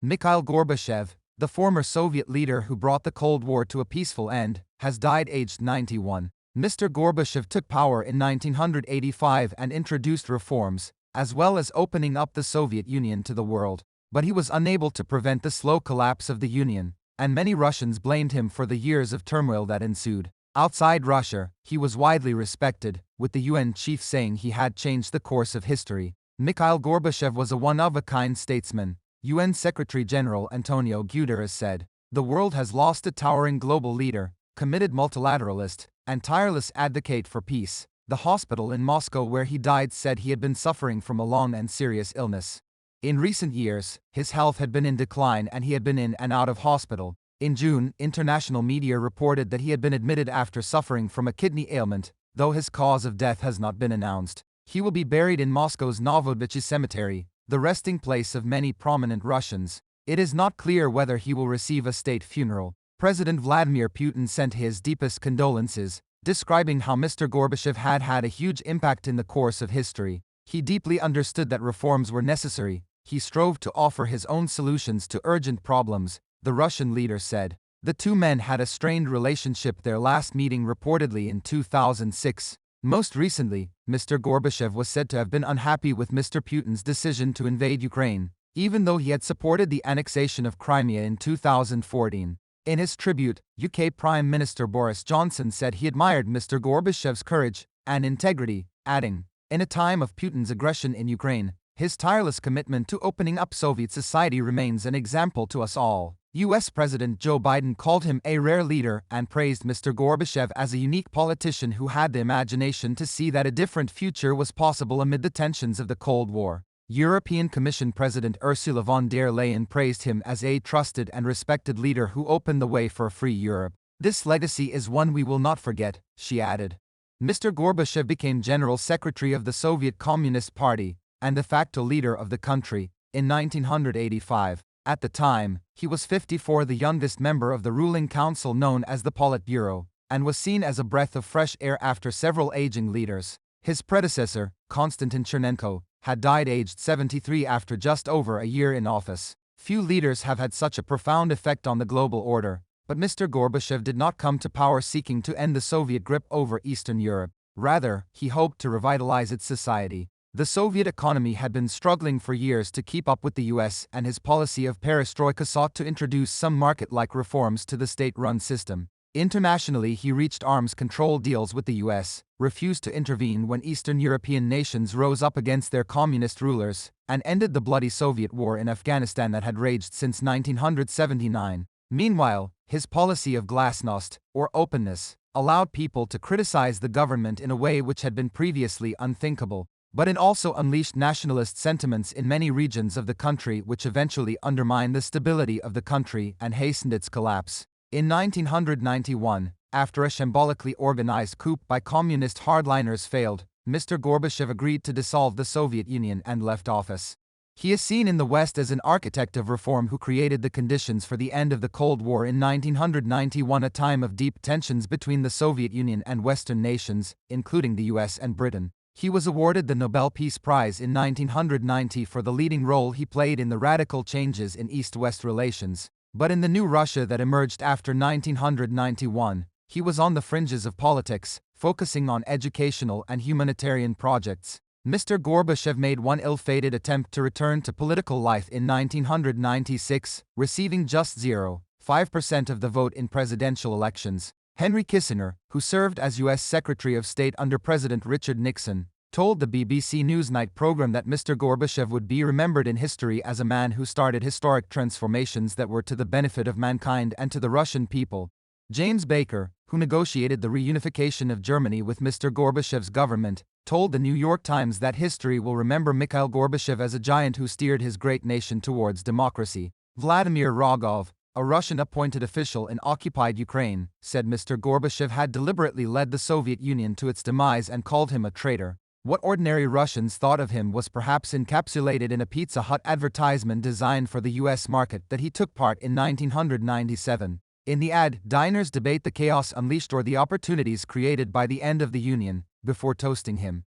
Mikhail Gorbachev, the former Soviet leader who brought the Cold War to a peaceful end, has died aged 91. Mr. Gorbachev took power in 1985 and introduced reforms, as well as opening up the Soviet Union to the world. But he was unable to prevent the slow collapse of the Union, and many Russians blamed him for the years of turmoil that ensued. Outside Russia, he was widely respected, with the UN chief saying he had changed the course of history. Mikhail Gorbachev was a one-of-a-kind statesman, UN Secretary-General Antonio Guterres said. The world has lost a towering global leader, committed multilateralist, and tireless advocate for peace. The hospital in Moscow where he died said he had been suffering from a long and serious illness. In recent years, his health had been in decline and he had been in and out of hospital. In June, international media reported that he had been admitted after suffering from a kidney ailment, though his cause of death has not been announced. He will be buried in Moscow's Novodevichy Cemetery, the resting place of many prominent Russians. It is not clear whether he will receive a state funeral. President Vladimir Putin sent his deepest condolences, describing how Mr. Gorbachev had had a huge impact in the course of history. He deeply understood that reforms were necessary. He strove to offer his own solutions to urgent problems, the Russian leader said. The two men had a strained relationship, their last meeting reportedly in 2006. Most recently, Mr. Gorbachev was said to have been unhappy with Mr. Putin's decision to invade Ukraine, even though he had supported the annexation of Crimea in 2014. In his tribute, UK Prime Minister Boris Johnson said he admired Mr. Gorbachev's courage and integrity, adding, "In a time of Putin's aggression in Ukraine, his tireless commitment to opening up Soviet society remains an example to us all." US President Joe Biden called him a rare leader and praised Mr. Gorbachev as a unique politician who had the imagination to see that a different future was possible amid the tensions of the Cold War. European Commission President Ursula von der Leyen praised him as a trusted and respected leader who opened the way for a free Europe. "This legacy is one we will not forget," she added. Mr. Gorbachev became General Secretary of the Soviet Communist Party and de facto leader of the country in 1985. At the time, he was 54, the youngest member of the ruling council known as the Politburo, and was seen as a breath of fresh air after several aging leaders. His predecessor, Konstantin Chernenko, had died aged 73 after just over a year in office. Few leaders have had such a profound effect on the global order, but Mr. Gorbachev did not come to power seeking to end the Soviet grip over Eastern Europe. Rather, he hoped to revitalize its society. The Soviet economy had been struggling for years to keep up with the US, and his policy of perestroika sought to introduce some market-like reforms to the state-run system. Internationally, he reached arms control deals with the US, refused to intervene when Eastern European nations rose up against their communist rulers, and ended the bloody Soviet war in Afghanistan that had raged since 1979. Meanwhile, his policy of glasnost, or openness, allowed people to criticize the government in a way which had been previously unthinkable. But it also unleashed nationalist sentiments in many regions of the country, which eventually undermined the stability of the country and hastened its collapse. In 1991, after a symbolically organized coup by communist hardliners failed, Mr. Gorbachev agreed to dissolve the Soviet Union and left office. He is seen in the West as an architect of reform who created the conditions for the end of the Cold War in 1991, a time of deep tensions between the Soviet Union and Western nations, including the US and Britain. He was awarded the Nobel Peace Prize in 1990 for the leading role he played in the radical changes in East-West relations. But in the new Russia that emerged after 1991, he was on the fringes of politics, focusing on educational and humanitarian projects. Mr. Gorbachev made one ill-fated attempt to return to political life in 1996, receiving just 0.5% of the vote in presidential elections. Henry Kissinger, who served as U.S. Secretary of State under President Richard Nixon, told the BBC Newsnight program that Mr. Gorbachev would be remembered in history as a man who started historic transformations that were to the benefit of mankind and to the Russian people. James Baker, who negotiated the reunification of Germany with Mr. Gorbachev's government, told the New York Times that history will remember Mikhail Gorbachev as a giant who steered his great nation towards democracy. Vladimir Rogov, a Russian appointed official in occupied Ukraine, said Mr. Gorbachev had deliberately led the Soviet Union to its demise and called him a traitor. What ordinary Russians thought of him was perhaps encapsulated in a Pizza Hut advertisement designed for the US market that he took part in 1997. In the ad, diners debate the chaos unleashed or the opportunities created by the end of the Union, before toasting him.